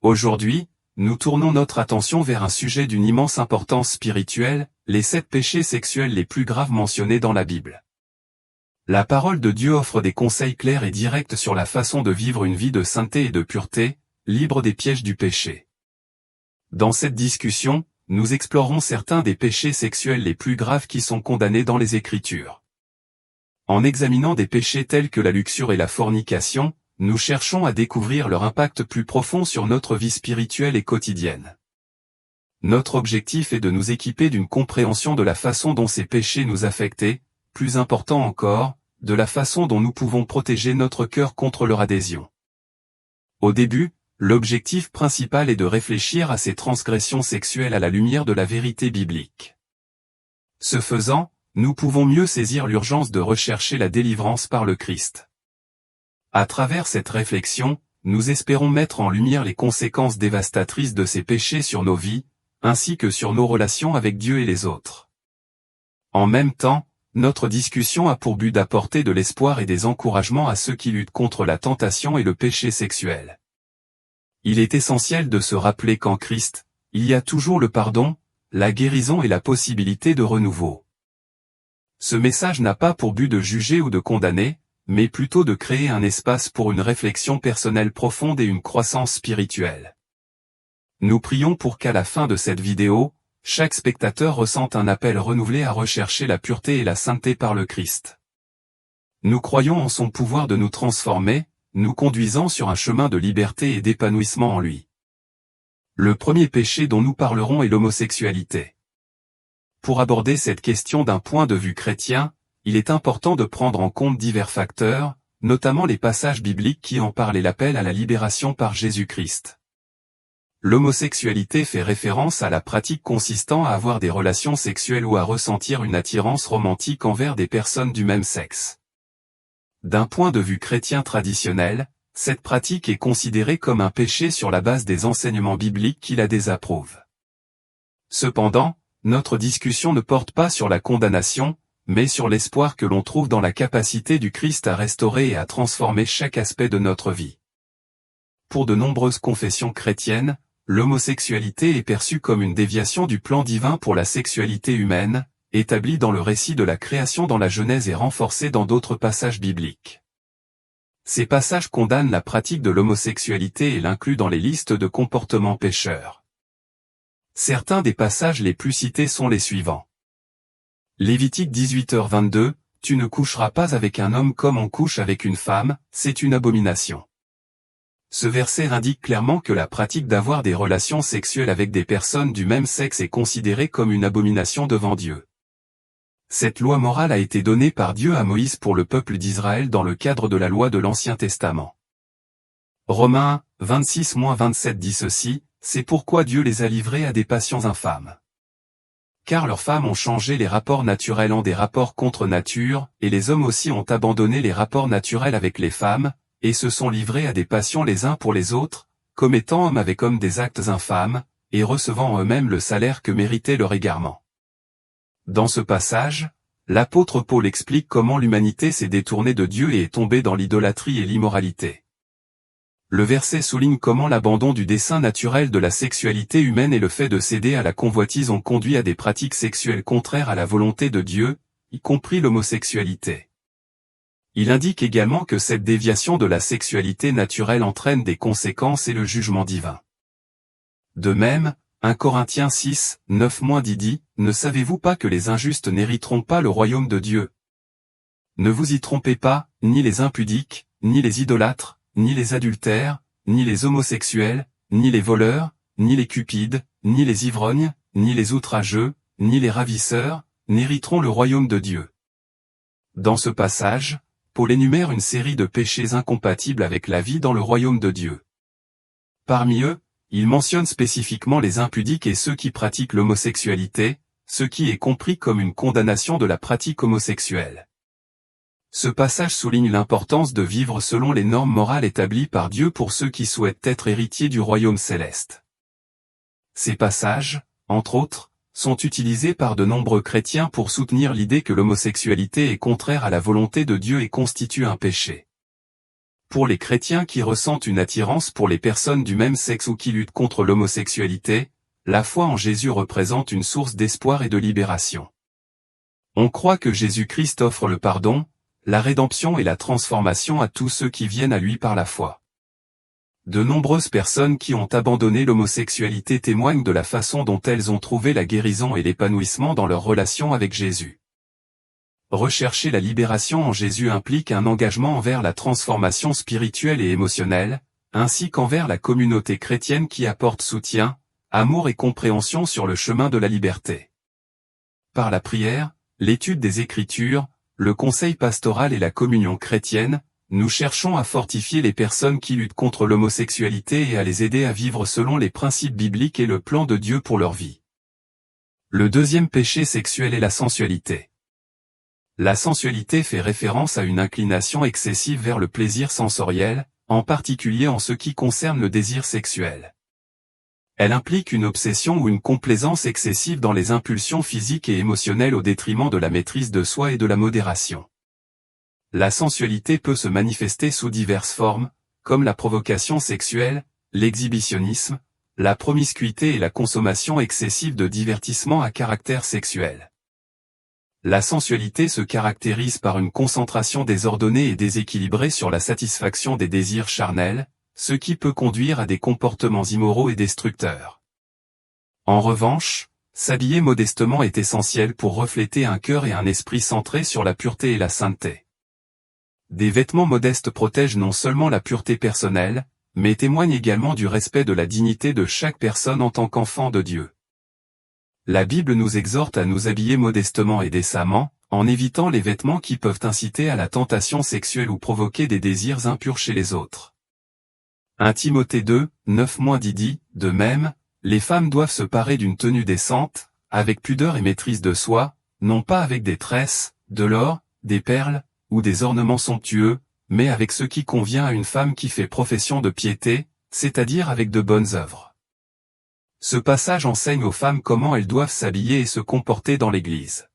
Aujourd'hui, nous tournons notre attention vers un sujet d'une immense importance spirituelle, les 7 péchés sexuels les plus graves mentionnés dans la Bible. La parole de Dieu offre des conseils clairs et directs sur la façon de vivre une vie de sainteté et de pureté, libre des pièges du péché. Dans cette discussion, nous explorerons certains des péchés sexuels les plus graves qui sont condamnés dans les Écritures. En examinant des péchés tels que la luxure et la fornication, nous cherchons à découvrir leur impact plus profond sur notre vie spirituelle et quotidienne. Notre objectif est de nous équiper d'une compréhension de la façon dont ces péchés nous affectent et, plus important encore, de la façon dont nous pouvons protéger notre cœur contre leur adhésion. Au début, l'objectif principal est de réfléchir à ces transgressions sexuelles à la lumière de la vérité biblique. Ce faisant, nous pouvons mieux saisir l'urgence de rechercher la délivrance par le Christ. À travers cette réflexion, nous espérons mettre en lumière les conséquences dévastatrices de ces péchés sur nos vies, ainsi que sur nos relations avec Dieu et les autres. En même temps, notre discussion a pour but d'apporter de l'espoir et des encouragements à ceux qui luttent contre la tentation et le péché sexuel. Il est essentiel de se rappeler qu'en Christ, il y a toujours le pardon, la guérison et la possibilité de renouveau. Ce message n'a pas pour but de juger ou de condamner, mais plutôt de créer un espace pour une réflexion personnelle profonde et une croissance spirituelle. Nous prions pour qu'à la fin de cette vidéo, chaque spectateur ressente un appel renouvelé à rechercher la pureté et la sainteté par le Christ. Nous croyons en son pouvoir de nous transformer, nous conduisant sur un chemin de liberté et d'épanouissement en lui. Le premier péché dont nous parlerons est l'homosexualité. Pour aborder cette question d'un point de vue chrétien, il est important de prendre en compte divers facteurs, notamment les passages bibliques qui en parlent et l'appel à la libération par Jésus-Christ. L'homosexualité fait référence à la pratique consistant à avoir des relations sexuelles ou à ressentir une attirance romantique envers des personnes du même sexe. D'un point de vue chrétien traditionnel, cette pratique est considérée comme un péché sur la base des enseignements bibliques qui la désapprouvent. Cependant, notre discussion ne porte pas sur la condamnation, mais sur l'espoir que l'on trouve dans la capacité du Christ à restaurer et à transformer chaque aspect de notre vie. Pour de nombreuses confessions chrétiennes, l'homosexualité est perçue comme une déviation du plan divin pour la sexualité humaine, établie dans le récit de la création dans la Genèse et renforcée dans d'autres passages bibliques. Ces passages condamnent la pratique de l'homosexualité et l'incluent dans les listes de comportements pécheurs. Certains des passages les plus cités sont les suivants. Lévitique 18h22, « Tu ne coucheras pas avec un homme comme on couche avec une femme, c'est une abomination ». Ce verset indique clairement que la pratique d'avoir des relations sexuelles avec des personnes du même sexe est considérée comme une abomination devant Dieu. Cette loi morale a été donnée par Dieu à Moïse pour le peuple d'Israël dans le cadre de la loi de l'Ancien Testament. Romains 26-27 dit ceci, « C'est pourquoi Dieu les a livrés à des passions infâmes. Car leurs femmes ont changé les rapports naturels en des rapports contre nature, et les hommes aussi ont abandonné les rapports naturels avec les femmes, et se sont livrés à des passions les uns pour les autres, commettant homme avec homme des actes infâmes, et recevant en eux-mêmes le salaire que méritait leur égarement. » Dans ce passage, l'apôtre Paul explique comment l'humanité s'est détournée de Dieu et est tombée dans l'idolâtrie et l'immoralité. Le verset souligne comment l'abandon du dessein naturel de la sexualité humaine et le fait de céder à la convoitise ont conduit à des pratiques sexuelles contraires à la volonté de Dieu, y compris l'homosexualité. Il indique également que cette déviation de la sexualité naturelle entraîne des conséquences et le jugement divin. De même, 1 Corinthiens 6, 9 dit, « Ne savez-vous pas que les injustes n'hériteront pas le royaume de Dieu ? Ne vous y trompez pas, ni les impudiques, ni les idolâtres, ni les adultères, ni les homosexuels, ni les voleurs, ni les cupides, ni les ivrognes, ni les outrageux, ni les ravisseurs, n'hériteront le royaume de Dieu. » Dans ce passage, Paul énumère une série de péchés incompatibles avec la vie dans le royaume de Dieu. Parmi eux, il mentionne spécifiquement les impudiques et ceux qui pratiquent l'homosexualité, ce qui est compris comme une condamnation de la pratique homosexuelle. Ce passage souligne l'importance de vivre selon les normes morales établies par Dieu pour ceux qui souhaitent être héritiers du royaume céleste. Ces passages, entre autres, sont utilisés par de nombreux chrétiens pour soutenir l'idée que l'homosexualité est contraire à la volonté de Dieu et constitue un péché. Pour les chrétiens qui ressentent une attirance pour les personnes du même sexe ou qui luttent contre l'homosexualité, la foi en Jésus représente une source d'espoir et de libération. On croit que Jésus-Christ offre le pardon, la rédemption et la transformation à tous ceux qui viennent à lui par la foi. De nombreuses personnes qui ont abandonné l'homosexualité témoignent de la façon dont elles ont trouvé la guérison et l'épanouissement dans leur relation avec Jésus. Rechercher la libération en Jésus implique un engagement envers la transformation spirituelle et émotionnelle, ainsi qu'envers la communauté chrétienne qui apporte soutien, amour et compréhension sur le chemin de la liberté. Par la prière, l'étude des Écritures, le conseil pastoral et la communion chrétienne, nous cherchons à fortifier les personnes qui luttent contre l'homosexualité et à les aider à vivre selon les principes bibliques et le plan de Dieu pour leur vie. Le deuxième péché sexuel est la sensualité. La sensualité fait référence à une inclination excessive vers le plaisir sensoriel, en particulier en ce qui concerne le désir sexuel. Elle implique une obsession ou une complaisance excessive dans les impulsions physiques et émotionnelles au détriment de la maîtrise de soi et de la modération. La sensualité peut se manifester sous diverses formes, comme la provocation sexuelle, l'exhibitionnisme, la promiscuité et la consommation excessive de divertissements à caractère sexuel. La sensualité se caractérise par une concentration désordonnée et déséquilibrée sur la satisfaction des désirs charnels, ce qui peut conduire à des comportements immoraux et destructeurs. En revanche, s'habiller modestement est essentiel pour refléter un cœur et un esprit centrés sur la pureté et la sainteté. Des vêtements modestes protègent non seulement la pureté personnelle, mais témoignent également du respect de la dignité de chaque personne en tant qu'enfant de Dieu. La Bible nous exhorte à nous habiller modestement et décemment, en évitant les vêtements qui peuvent inciter à la tentation sexuelle ou provoquer des désirs impurs chez les autres. 1 Timothée 2, 9-10 dit, de même, les femmes doivent se parer d'une tenue décente, avec pudeur et maîtrise de soi, non pas avec des tresses, de l'or, des perles, ou des ornements somptueux, mais avec ce qui convient à une femme qui fait profession de piété, c'est-à-dire avec de bonnes œuvres. Ce passage enseigne aux femmes comment elles doivent s'habiller et se comporter dans l'Église.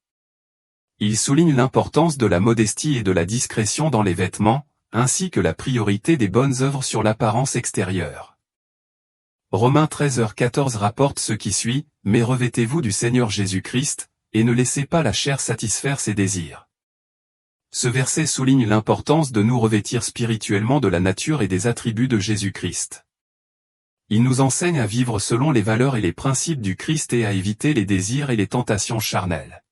Il souligne l'importance de la modestie et de la discrétion dans les vêtements, ainsi que la priorité des bonnes œuvres sur l'apparence extérieure. Romains 13h14 rapporte ce qui suit, « Mais revêtez-vous du Seigneur Jésus-Christ, et ne laissez pas la chair satisfaire ses désirs. » Ce verset souligne l'importance de nous revêtir spirituellement de la nature et des attributs de Jésus-Christ. Il nous enseigne à vivre selon les valeurs et les principes du Christ et à éviter les désirs et les tentations charnelles.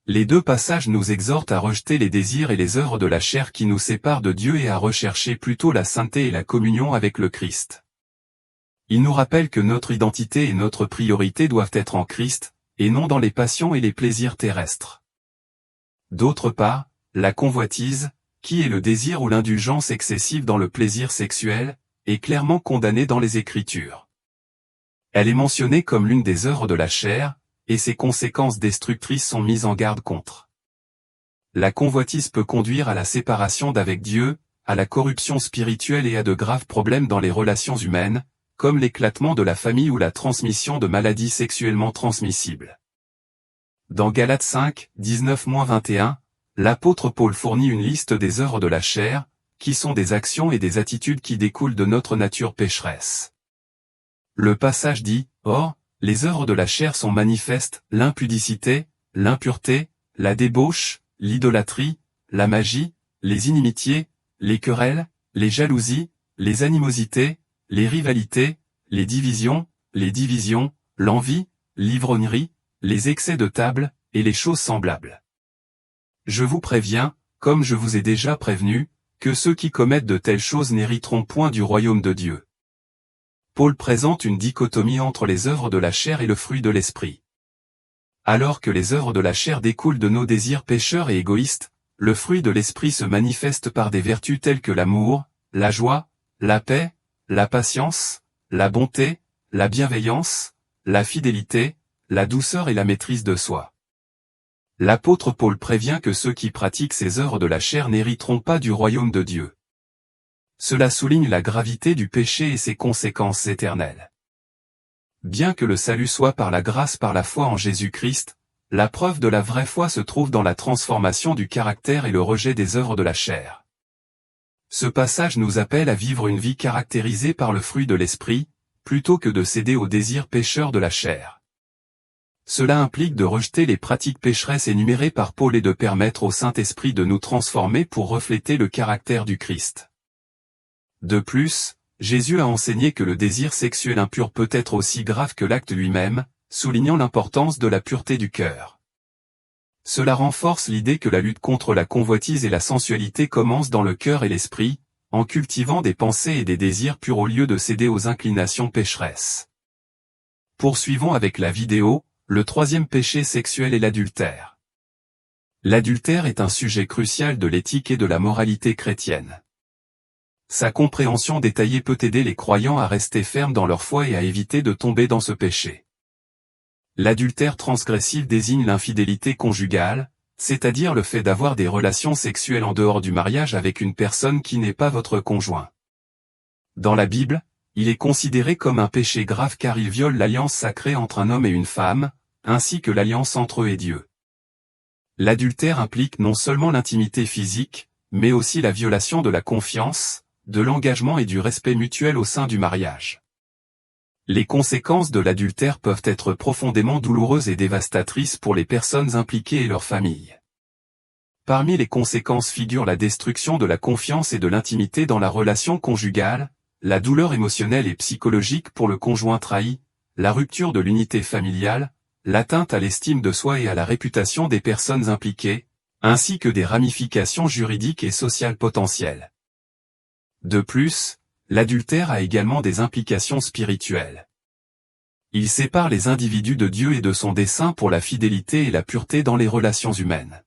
Les deux passages nous exhortent à rejeter les désirs et les œuvres de la chair qui nous séparent de Dieu et à rechercher plutôt la sainteté et la communion avec le Christ. Il nous rappelle que notre identité et notre priorité doivent être en Christ, et non dans les passions et les plaisirs terrestres. D'autre part, la convoitise, qui est le désir ou l'indulgence excessive dans le plaisir sexuel, est clairement condamnée dans les Écritures. Elle est mentionnée comme l'une des œuvres de la chair, et ses conséquences destructrices sont mises en garde contre. La convoitise peut conduire à la séparation d'avec Dieu, à la corruption spirituelle et à de graves problèmes dans les relations humaines, comme l'éclatement de la famille ou la transmission de maladies sexuellement transmissibles. Dans Galates 5, 19-21, l'apôtre Paul fournit une liste des œuvres de la chair, qui sont des actions et des attitudes qui découlent de notre nature pécheresse. Le passage dit, « Or, les œuvres de la chair sont manifestes, l'impudicité, l'impureté, la débauche, l'idolâtrie, la magie, les inimitiés, les querelles, les jalousies, les animosités, les rivalités, les divisions, l'envie, l'ivrognerie, les excès de table, et les choses semblables. Je vous préviens, comme je vous ai déjà prévenu, que ceux qui commettent de telles choses n'hériteront point du royaume de Dieu. » Paul présente une dichotomie entre les œuvres de la chair et le fruit de l'esprit. Alors que les œuvres de la chair découlent de nos désirs pécheurs et égoïstes, le fruit de l'esprit se manifeste par des vertus telles que l'amour, la joie, la paix, la patience, la bonté, la bienveillance, la fidélité, la douceur et la maîtrise de soi. L'apôtre Paul prévient que ceux qui pratiquent ces œuvres de la chair n'hériteront pas du royaume de Dieu. Cela souligne la gravité du péché et ses conséquences éternelles. Bien que le salut soit par la grâce par la foi en Jésus-Christ, la preuve de la vraie foi se trouve dans la transformation du caractère et le rejet des œuvres de la chair. Ce passage nous appelle à vivre une vie caractérisée par le fruit de l'esprit, plutôt que de céder aux désirs pécheurs de la chair. Cela implique de rejeter les pratiques pécheresses énumérées par Paul et de permettre au Saint-Esprit de nous transformer pour refléter le caractère du Christ. De plus, Jésus a enseigné que le désir sexuel impur peut être aussi grave que l'acte lui-même, soulignant l'importance de la pureté du cœur. Cela renforce l'idée que la lutte contre la convoitise et la sensualité commence dans le cœur et l'esprit, en cultivant des pensées et des désirs purs au lieu de céder aux inclinations pécheresses. Poursuivons avec la vidéo, le troisième péché sexuel est l'adultère. L'adultère est un sujet crucial de l'éthique et de la moralité chrétienne. Sa compréhension détaillée peut aider les croyants à rester fermes dans leur foi et à éviter de tomber dans ce péché. L'adultère transgressif désigne l'infidélité conjugale, c'est-à-dire le fait d'avoir des relations sexuelles en dehors du mariage avec une personne qui n'est pas votre conjoint. Dans la Bible, il est considéré comme un péché grave car il viole l'alliance sacrée entre un homme et une femme, ainsi que l'alliance entre eux et Dieu. L'adultère implique non seulement l'intimité physique, mais aussi la violation de la confiance, de l'engagement et du respect mutuel au sein du mariage. Les conséquences de l'adultère peuvent être profondément douloureuses et dévastatrices pour les personnes impliquées et leurs familles. Parmi les conséquences figurent la destruction de la confiance et de l'intimité dans la relation conjugale, la douleur émotionnelle et psychologique pour le conjoint trahi, la rupture de l'unité familiale, l'atteinte à l'estime de soi et à la réputation des personnes impliquées, ainsi que des ramifications juridiques et sociales potentielles. De plus, l'adultère a également des implications spirituelles. Il sépare les individus de Dieu et de son dessein pour la fidélité et la pureté dans les relations humaines.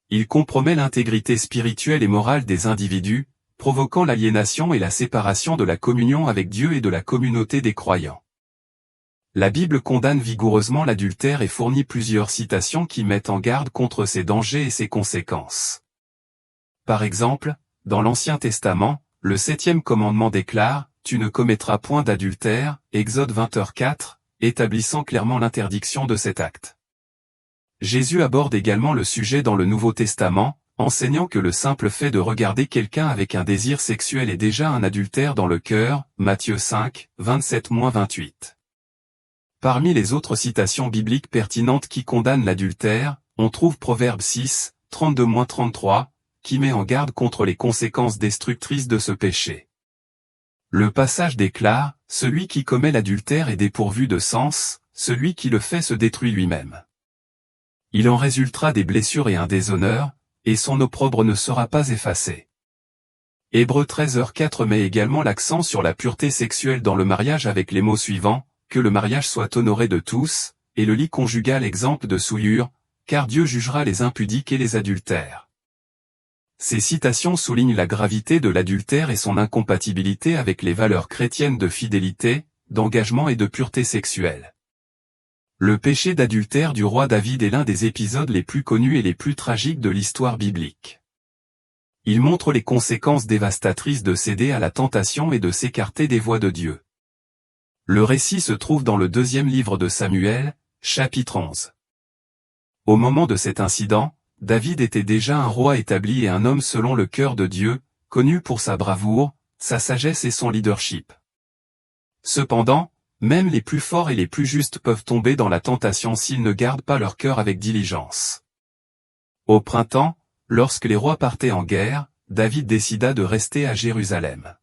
Il compromet l'intégrité spirituelle et morale des individus, provoquant l'aliénation et la séparation de la communion avec Dieu et de la communauté des croyants. La Bible condamne vigoureusement l'adultère et fournit plusieurs citations qui mettent en garde contre ses dangers et ses conséquences. Par exemple, dans l'Ancien Testament, le 7e commandement déclare « Tu ne commettras point d'adultère » Exode 20h4, établissant clairement l'interdiction de cet acte. Jésus aborde également le sujet dans le Nouveau Testament, enseignant que le simple fait de regarder quelqu'un avec un désir sexuel est déjà un adultère dans le cœur, Matthieu 5, 27-28. Parmi les autres citations bibliques pertinentes qui condamnent l'adultère, on trouve Proverbe 6, 32-33, qui met en garde contre les conséquences destructrices de ce péché. Le passage déclare, « Celui qui commet l'adultère est dépourvu de sens, celui qui le fait se détruit lui-même. Il en résultera des blessures et un déshonneur, et son opprobre ne sera pas effacé. » Hébreux 13h4 met également l'accent sur la pureté sexuelle dans le mariage avec les mots suivants, « Que le mariage soit honoré de tous, et le lit conjugal exempt de souillure, car Dieu jugera les impudiques et les adultères. » Ces citations soulignent la gravité de l'adultère et son incompatibilité avec les valeurs chrétiennes de fidélité, d'engagement et de pureté sexuelle. Le péché d'adultère du roi David est l'un des épisodes les plus connus et les plus tragiques de l'histoire biblique. Il montre les conséquences dévastatrices de céder à la tentation et de s'écarter des voies de Dieu. Le récit se trouve dans le 2e livre de Samuel, chapitre 11. Au moment de cet incident, David était déjà un roi établi et un homme selon le cœur de Dieu, connu pour sa bravoure, sa sagesse et son leadership. Cependant, même les plus forts et les plus justes peuvent tomber dans la tentation s'ils ne gardent pas leur cœur avec diligence. Au printemps, lorsque les rois partaient en guerre, David décida de rester à Jérusalem.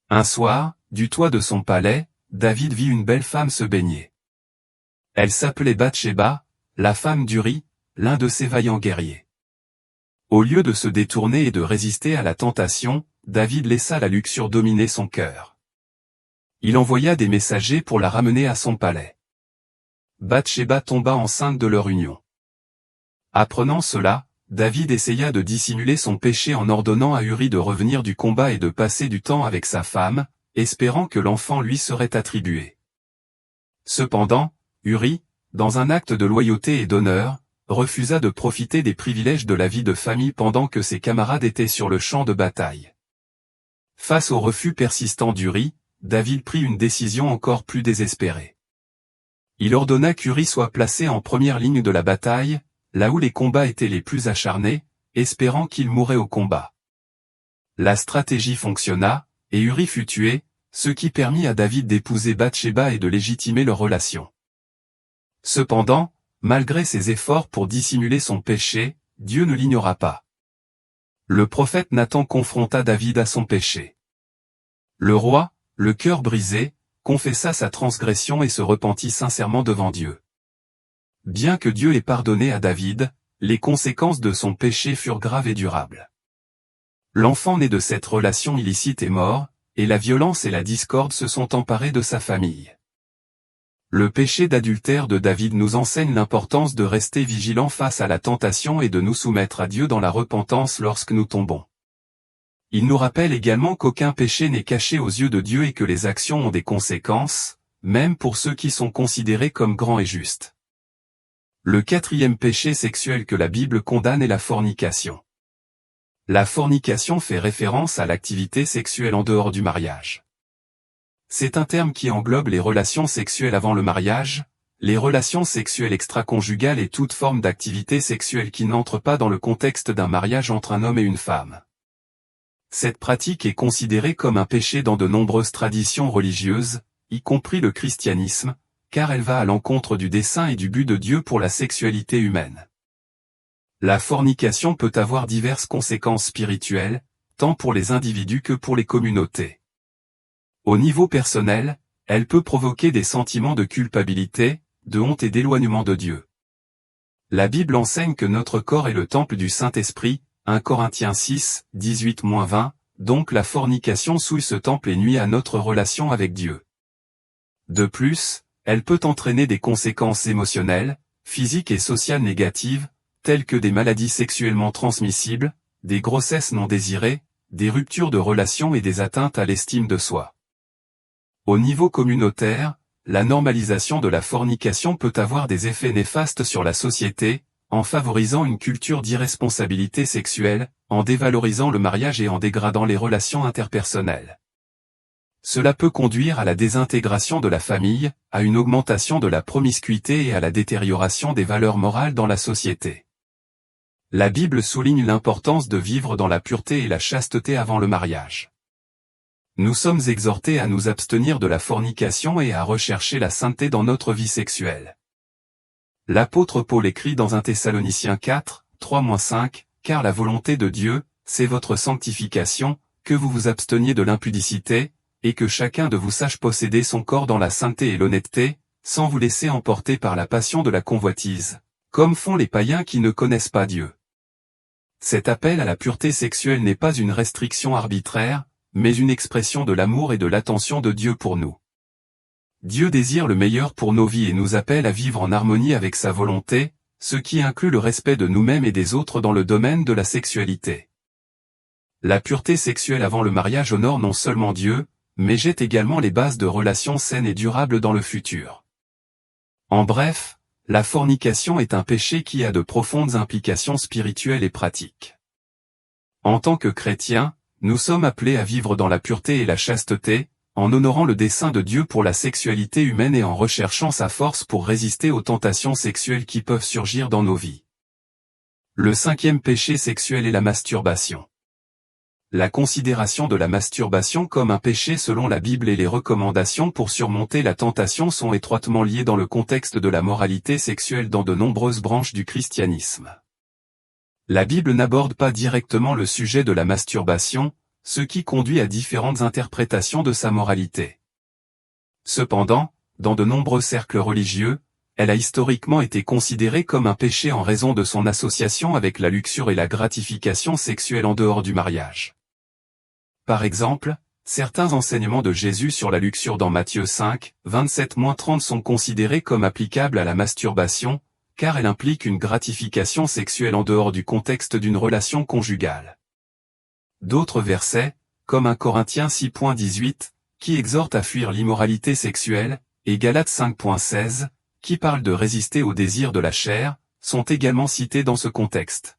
Un soir, du toit de son palais, David vit une belle femme se baigner. Elle s'appelait Bathsheba, la femme d'Uri, l'un de ses vaillants guerriers. Au lieu de se détourner et de résister à la tentation, David laissa la luxure dominer son cœur. Il envoya des messagers pour la ramener à son palais. Bathsheba tomba enceinte de leur union. Apprenant cela, David essaya de dissimuler son péché en ordonnant à Uri de revenir du combat et de passer du temps avec sa femme, espérant que l'enfant lui serait attribué. Cependant, Uri, dans un acte de loyauté et d'honneur, refusa de profiter des privilèges de la vie de famille pendant que ses camarades étaient sur le champ de bataille. Face au refus persistant d'Uri, David prit une décision encore plus désespérée. Il ordonna qu'Uri soit placé en première ligne de la bataille, là où les combats étaient les plus acharnés, espérant qu'il mourrait au combat. La stratégie fonctionna, et Uri fut tué, ce qui permit à David d'épouser Bathsheba et de légitimer leur relation. Cependant, malgré ses efforts pour dissimuler son péché, Dieu ne l'ignora pas. Le prophète Nathan confronta David à son péché. Le roi, le cœur brisé, confessa sa transgression et se repentit sincèrement devant Dieu. Bien que Dieu ait pardonné à David, les conséquences de son péché furent graves et durables. L'enfant né de cette relation illicite est mort, et la violence et la discorde se sont emparées de sa famille. Le péché d'adultère de David nous enseigne l'importance de rester vigilant face à la tentation et de nous soumettre à Dieu dans la repentance lorsque nous tombons. Il nous rappelle également qu'aucun péché n'est caché aux yeux de Dieu et que les actions ont des conséquences, même pour ceux qui sont considérés comme grands et justes. Le 4e péché sexuel que la Bible condamne est la fornication. La fornication fait référence à l'activité sexuelle en dehors du mariage. C'est un terme qui englobe les relations sexuelles avant le mariage, les relations sexuelles extra-conjugales et toute forme d'activité sexuelle qui n'entre pas dans le contexte d'un mariage entre un homme et une femme. Cette pratique est considérée comme un péché dans de nombreuses traditions religieuses, y compris le christianisme, car elle va à l'encontre du dessein et du but de Dieu pour la sexualité humaine. La fornication peut avoir diverses conséquences spirituelles, tant pour les individus que pour les communautés. Au niveau personnel, elle peut provoquer des sentiments de culpabilité, de honte et d'éloignement de Dieu. La Bible enseigne que notre corps est le temple du Saint-Esprit, 1 Corinthiens 6, 18-20, donc la fornication souille ce temple et nuit à notre relation avec Dieu. De plus, elle peut entraîner des conséquences émotionnelles, physiques et sociales négatives, telles que des maladies sexuellement transmissibles, des grossesses non désirées, des ruptures de relations et des atteintes à l'estime de soi. Au niveau communautaire, la normalisation de la fornication peut avoir des effets néfastes sur la société, en favorisant une culture d'irresponsabilité sexuelle, en dévalorisant le mariage et en dégradant les relations interpersonnelles. Cela peut conduire à la désintégration de la famille, à une augmentation de la promiscuité et à la détérioration des valeurs morales dans la société. La Bible souligne l'importance de vivre dans la pureté et la chasteté avant le mariage. Nous sommes exhortés à nous abstenir de la fornication et à rechercher la sainteté dans notre vie sexuelle. L'apôtre Paul écrit dans 1 Thessaloniciens 4, 3-5, « Car la volonté de Dieu, c'est votre sanctification, que vous vous absteniez de l'impudicité, et que chacun de vous sache posséder son corps dans la sainteté et l'honnêteté, sans vous laisser emporter par la passion de la convoitise, comme font les païens qui ne connaissent pas Dieu. » Cet appel à la pureté sexuelle n'est pas une restriction arbitraire, mais une expression de l'amour et de l'attention de Dieu pour nous. Dieu désire le meilleur pour nos vies et nous appelle à vivre en harmonie avec sa volonté, ce qui inclut le respect de nous-mêmes et des autres dans le domaine de la sexualité. La pureté sexuelle avant le mariage honore non seulement Dieu, mais jette également les bases de relations saines et durables dans le futur. En bref, la fornication est un péché qui a de profondes implications spirituelles et pratiques. En tant que chrétiens, nous sommes appelés à vivre dans la pureté et la chasteté, en honorant le dessein de Dieu pour la sexualité humaine et en recherchant sa force pour résister aux tentations sexuelles qui peuvent surgir dans nos vies. Le 5e péché sexuel est la masturbation. La considération de la masturbation comme un péché selon la Bible et les recommandations pour surmonter la tentation sont étroitement liées dans le contexte de la moralité sexuelle dans de nombreuses branches du christianisme. La Bible n'aborde pas directement le sujet de la masturbation, ce qui conduit à différentes interprétations de sa moralité. Cependant, dans de nombreux cercles religieux, elle a historiquement été considérée comme un péché en raison de son association avec la luxure et la gratification sexuelle en dehors du mariage. Par exemple, certains enseignements de Jésus sur la luxure dans Matthieu 5, 27-30 sont considérés comme applicables à la masturbation, car elle implique une gratification sexuelle en dehors du contexte d'une relation conjugale. D'autres versets, comme 1 Corinthiens 6.18, qui exhorte à fuir l'immoralité sexuelle, et Galates 5.16, qui parle de résister aux désirs de la chair, sont également cités dans ce contexte.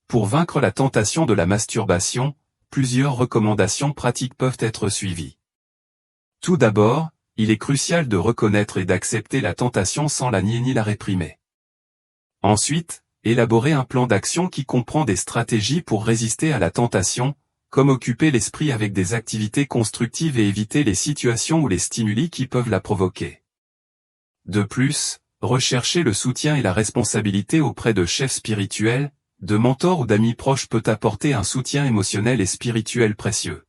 Pour vaincre la tentation de la masturbation, plusieurs recommandations pratiques peuvent être suivies. Tout d'abord, il est crucial de reconnaître et d'accepter la tentation sans la nier ni la réprimer. Ensuite, élaborer un plan d'action qui comprend des stratégies pour résister à la tentation, comme occuper l'esprit avec des activités constructives et éviter les situations ou les stimuli qui peuvent la provoquer. De plus, rechercher le soutien et la responsabilité auprès de chefs spirituels, de mentors ou d'amis proches peut apporter un soutien émotionnel et spirituel précieux.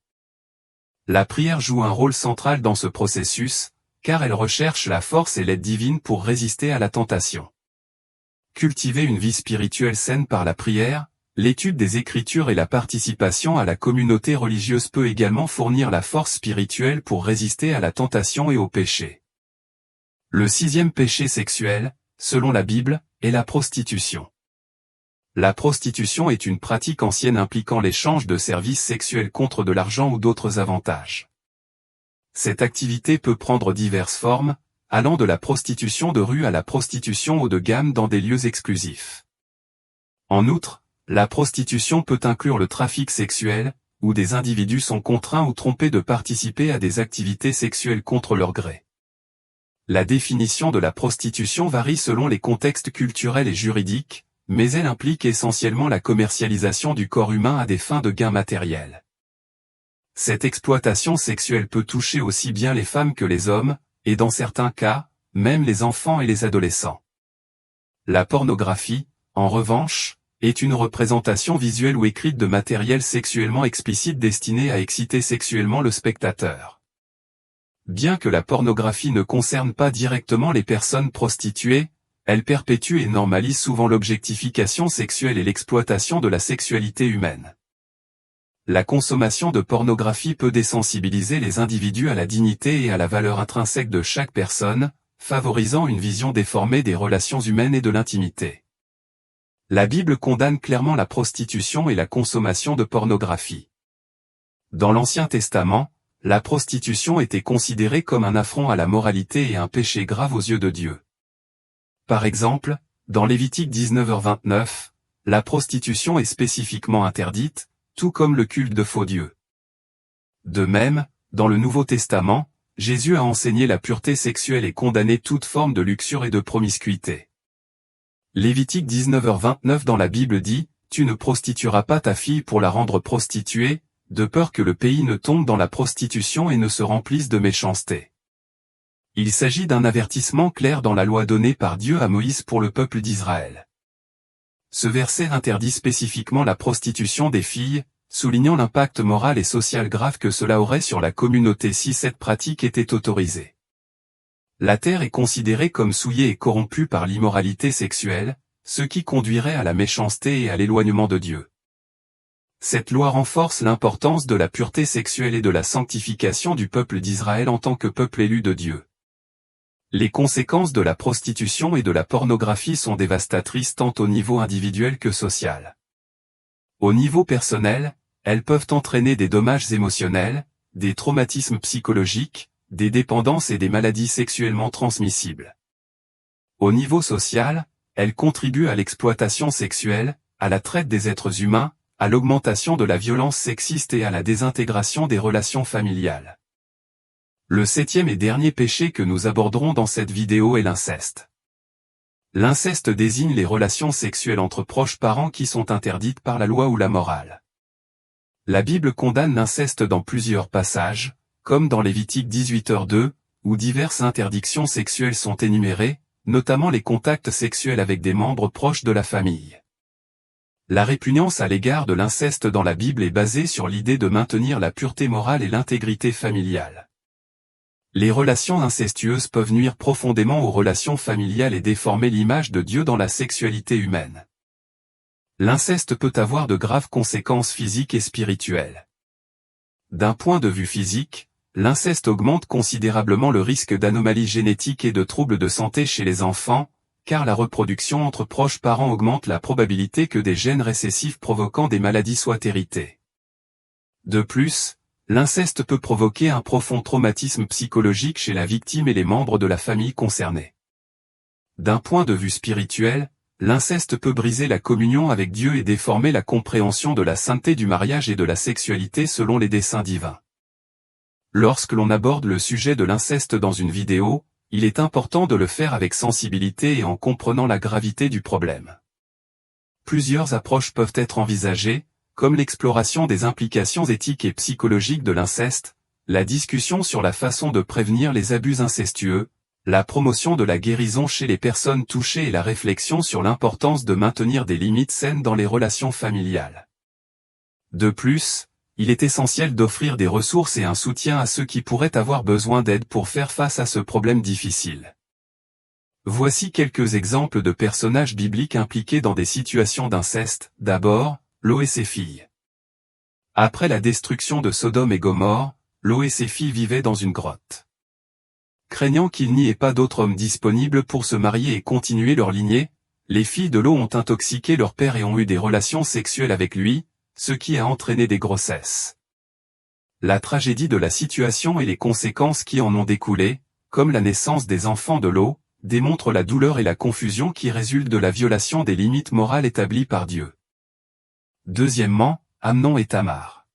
La prière joue un rôle central dans ce processus, car elle recherche la force et l'aide divine pour résister à la tentation. Cultiver une vie spirituelle saine par la prière, l'étude des Écritures et la participation à la communauté religieuse peut également fournir la force spirituelle pour résister à la tentation et au péché. Le 6e péché sexuel, selon la Bible, est la prostitution. La prostitution est une pratique ancienne impliquant l'échange de services sexuels contre de l'argent ou d'autres avantages. Cette activité peut prendre diverses formes, allant de la prostitution de rue à la prostitution haut de gamme dans des lieux exclusifs. En outre, la prostitution peut inclure le trafic sexuel, où des individus sont contraints ou trompés de participer à des activités sexuelles contre leur gré. La définition de la prostitution varie selon les contextes culturels et juridiques, mais elle implique essentiellement la commercialisation du corps humain à des fins de gain matériel. Cette exploitation sexuelle peut toucher aussi bien les femmes que les hommes, et dans certains cas, même les enfants et les adolescents. La pornographie, en revanche, est une représentation visuelle ou écrite de matériel sexuellement explicite destiné à exciter sexuellement le spectateur. Bien que la pornographie ne concerne pas directement les personnes prostituées, elle perpétue et normalise souvent l'objectification sexuelle et l'exploitation de la sexualité humaine. La consommation de pornographie peut désensibiliser les individus à la dignité et à la valeur intrinsèque de chaque personne, favorisant une vision déformée des relations humaines et de l'intimité. La Bible condamne clairement la prostitution et la consommation de pornographie. Dans l'Ancien Testament, la prostitution était considérée comme un affront à la moralité et un péché grave aux yeux de Dieu. Par exemple, dans Lévitique 19h29, la prostitution est spécifiquement interdite, tout comme le culte de faux dieux. De même, dans le Nouveau Testament, Jésus a enseigné la pureté sexuelle et condamné toute forme de luxure et de promiscuité. Lévitique 19h29 dans la Bible dit, « Tu ne prostitueras pas ta fille pour la rendre prostituée, de peur que le pays ne tombe dans la prostitution et ne se remplisse de méchanceté. » Il s'agit d'un avertissement clair dans la loi donnée par Dieu à Moïse pour le peuple d'Israël. Ce verset interdit spécifiquement la prostitution des filles, soulignant l'impact moral et social grave que cela aurait sur la communauté si cette pratique était autorisée. La terre est considérée comme souillée et corrompue par l'immoralité sexuelle, ce qui conduirait à la méchanceté et à l'éloignement de Dieu. Cette loi renforce l'importance de la pureté sexuelle et de la sanctification du peuple d'Israël en tant que peuple élu de Dieu. Les conséquences de la prostitution et de la pornographie sont dévastatrices tant au niveau individuel que social. Au niveau personnel, elles peuvent entraîner des dommages émotionnels, des traumatismes psychologiques, des dépendances et des maladies sexuellement transmissibles. Au niveau social, elles contribuent à l'exploitation sexuelle, à la traite des êtres humains, à l'augmentation de la violence sexiste et à la désintégration des relations familiales. Le 7e et dernier péché que nous aborderons dans cette vidéo est l'inceste. L'inceste désigne les relations sexuelles entre proches parents qui sont interdites par la loi ou la morale. La Bible condamne l'inceste dans plusieurs passages, comme dans Lévitique 18h2, où diverses interdictions sexuelles sont énumérées, notamment les contacts sexuels avec des membres proches de la famille. La répugnance à l'égard de l'inceste dans la Bible est basée sur l'idée de maintenir la pureté morale et l'intégrité familiale. Les relations incestueuses peuvent nuire profondément aux relations familiales et déformer l'image de Dieu dans la sexualité humaine. L'inceste peut avoir de graves conséquences physiques et spirituelles. D'un point de vue physique, l'inceste augmente considérablement le risque d'anomalies génétiques et de troubles de santé chez les enfants, car la reproduction entre proches parents augmente la probabilité que des gènes récessifs provoquant des maladies soient hérités. De plus, l'inceste peut provoquer un profond traumatisme psychologique chez la victime et les membres de la famille concernée. D'un point de vue spirituel, l'inceste peut briser la communion avec Dieu et déformer la compréhension de la sainteté du mariage et de la sexualité selon les desseins divins. Lorsque l'on aborde le sujet de l'inceste dans une vidéo, il est important de le faire avec sensibilité et en comprenant la gravité du problème. Plusieurs approches peuvent être envisagées, comme l'exploration des implications éthiques et psychologiques de l'inceste, la discussion sur la façon de prévenir les abus incestueux, la promotion de la guérison chez les personnes touchées et la réflexion sur l'importance de maintenir des limites saines dans les relations familiales. De plus, il est essentiel d'offrir des ressources et un soutien à ceux qui pourraient avoir besoin d'aide pour faire face à ce problème difficile. Voici quelques exemples de personnages bibliques impliqués dans des situations d'inceste. D'abord, Lot et ses filles. Après la destruction de Sodome et Gomorrhe, Lot et ses filles vivaient dans une grotte. Craignant qu'il n'y ait pas d'autres hommes disponibles pour se marier et continuer leur lignée, les filles de Lot ont intoxiqué leur père et ont eu des relations sexuelles avec lui, ce qui a entraîné des grossesses. La tragédie de la situation et les conséquences qui en ont découlé, comme la naissance des enfants de Lot, démontrent la douleur et la confusion qui résultent de la violation des limites morales établies par Dieu. Deuxièmement, Amnon et Tamar.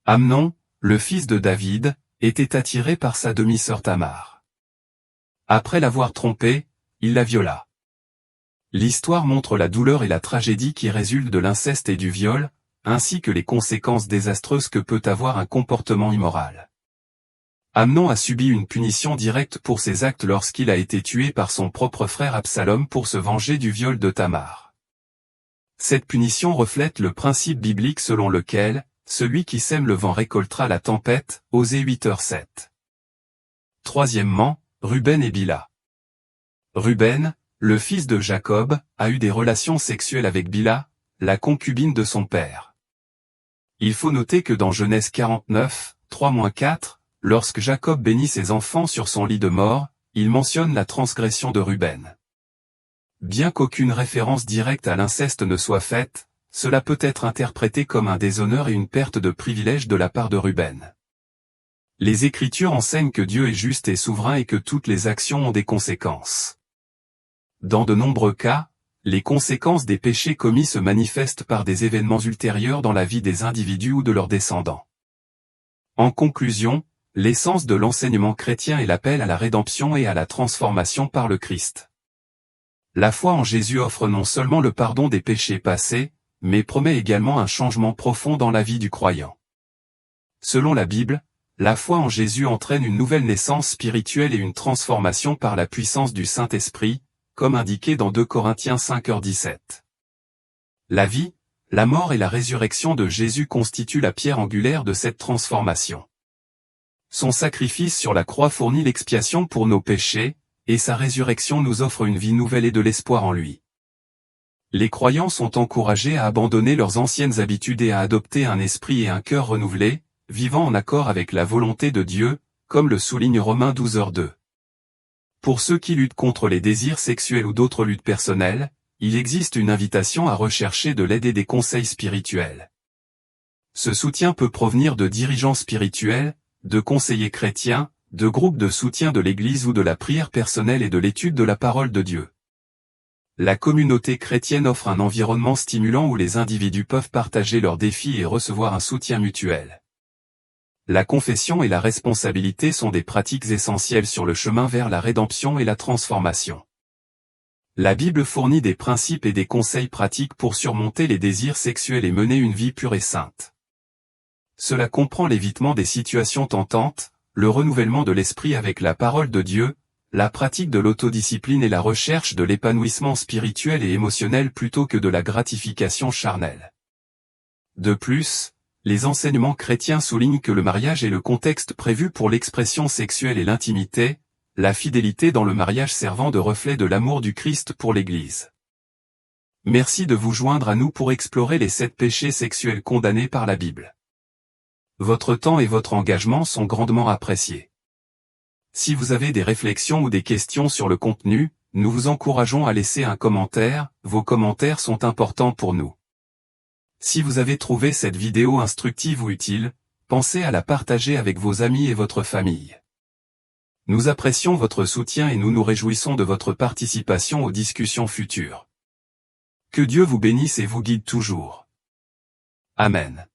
Amnon, le fils de David, était attiré par sa demi-sœur Tamar. Après l'avoir trompée, il la viola. L'histoire montre la douleur et la tragédie qui résultent de l'inceste et du viol, ainsi que les conséquences désastreuses que peut avoir un comportement immoral. Amnon a subi une punition directe pour ses actes lorsqu'il a été tué par son propre frère Absalom pour se venger du viol de Tamar. Cette punition reflète le principe biblique selon lequel, celui qui sème le vent récoltera la tempête, Osée 8h7. Troisièmement, Ruben et Bila. Ruben, le fils de Jacob, a eu des relations sexuelles avec Bila, la concubine de son père. Il faut noter que dans Genèse 49, 3-4, lorsque Jacob bénit ses enfants sur son lit de mort, il mentionne la transgression de Ruben. Bien qu'aucune référence directe à l'inceste ne soit faite, cela peut être interprété comme un déshonneur et une perte de privilège de la part de Ruben. Les Écritures enseignent que Dieu est juste et souverain et que toutes les actions ont des conséquences. Dans de nombreux cas, les conséquences des péchés commis se manifestent par des événements ultérieurs dans la vie des individus ou de leurs descendants. En conclusion, l'essence de l'enseignement chrétien est l'appel à la rédemption et à la transformation par le Christ. La foi en Jésus offre non seulement le pardon des péchés passés, mais promet également un changement profond dans la vie du croyant. Selon la Bible, la foi en Jésus entraîne une nouvelle naissance spirituelle et une transformation par la puissance du Saint-Esprit, comme indiqué dans 2 Corinthiens 5h17. La vie, la mort et la résurrection de Jésus constituent la pierre angulaire de cette transformation. Son sacrifice sur la croix fournit l'expiation pour nos péchés, et sa résurrection nous offre une vie nouvelle et de l'espoir en lui. Les croyants sont encouragés à abandonner leurs anciennes habitudes et à adopter un esprit et un cœur renouvelés, vivant en accord avec la volonté de Dieu, comme le souligne Romains 12h2. Pour ceux qui luttent contre les désirs sexuels ou d'autres luttes personnelles, il existe une invitation à rechercher de l'aide et des conseils spirituels. Ce soutien peut provenir de dirigeants spirituels, de conseillers chrétiens, de groupes de soutien de l'Église ou de la prière personnelle et de l'étude de la parole de Dieu. La communauté chrétienne offre un environnement stimulant où les individus peuvent partager leurs défis et recevoir un soutien mutuel. La confession et la responsabilité sont des pratiques essentielles sur le chemin vers la rédemption et la transformation. La Bible fournit des principes et des conseils pratiques pour surmonter les désirs sexuels et mener une vie pure et sainte. Cela comprend l'évitement des situations tentantes, le renouvellement de l'esprit avec la parole de Dieu, la pratique de l'autodiscipline et la recherche de l'épanouissement spirituel et émotionnel plutôt que de la gratification charnelle. De plus, les enseignements chrétiens soulignent que le mariage est le contexte prévu pour l'expression sexuelle et l'intimité, la fidélité dans le mariage servant de reflet de l'amour du Christ pour l'Église. Merci de vous joindre à nous pour explorer les 7 péchés sexuels condamnés par la Bible. Votre temps et votre engagement sont grandement appréciés. Si vous avez des réflexions ou des questions sur le contenu, nous vous encourageons à laisser un commentaire, vos commentaires sont importants pour nous. Si vous avez trouvé cette vidéo instructive ou utile, pensez à la partager avec vos amis et votre famille. Nous apprécions votre soutien et nous nous réjouissons de votre participation aux discussions futures. Que Dieu vous bénisse et vous guide toujours. Amen.